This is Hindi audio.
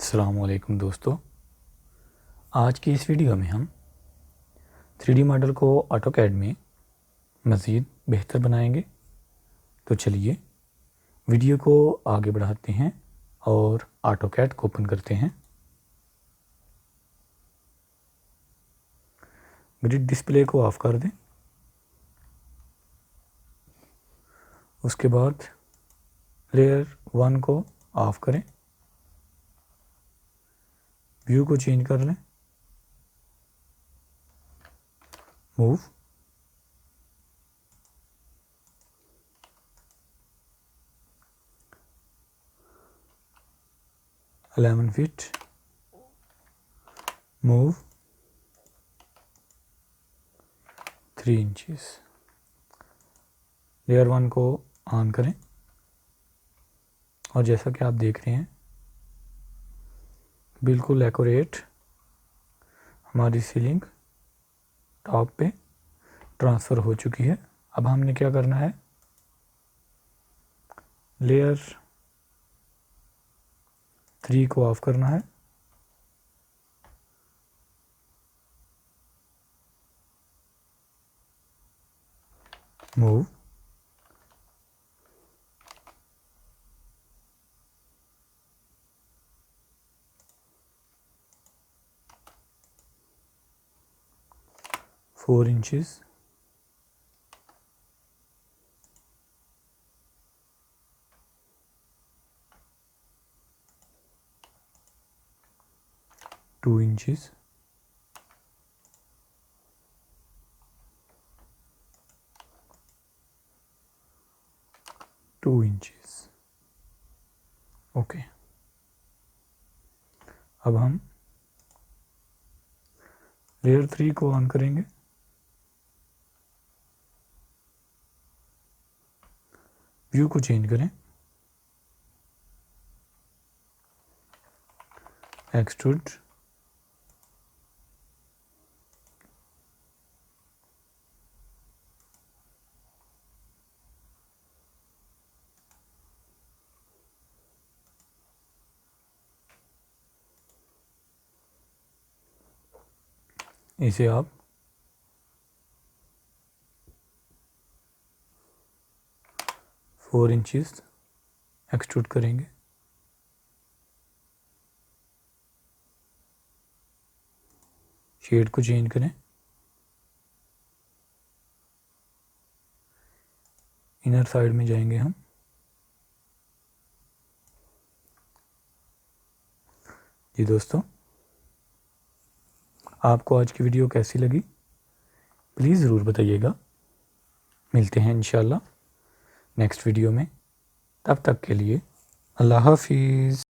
अस्सलाम वालेकुम दोस्तों, आज की इस वीडियो में हम 3D मॉडल को ऑटोकैड में मज़ीद बेहतर बनाएंगे। तो चलिए वीडियो को आगे बढ़ाते हैं और ऑटोकैड को ओपन करते हैं। ग्रिड डिस्प्ले को ऑफ़ कर दें। उसके बाद लेयर 1 को ऑफ़ करें, व्यू को चेंज कर लें, move, eleven feet, move 3 inches. Layer 1 को ऑन करें और जैसा कि आप देख रहे हैं बिल्कुल एक्यूरेट हमारी सीलिंग टॉप पे ट्रांसफ़र हो चुकी है। अब हमने क्या करना है, लेयर 3 को ऑफ़ करना है, move, four inches, two inches, two inches. Okay, अब हम लेयर 3 को ऑन करेंगे, व्यू को चेंज करें, एक्सट्रूड, इसे आप फोर इंचेस एक्सट्रूड करेंगे, शेड को चेंज करें, इनर साइड में जाएंगे हम। जी दोस्तों, आपको आज की वीडियो कैसी लगी प्लीज़ ज़रूर बताइएगा। मिलते हैं इंशाल्लाह नेक्स्ट वीडियो में, तब तक के लिए अल्लाह हाफिज़।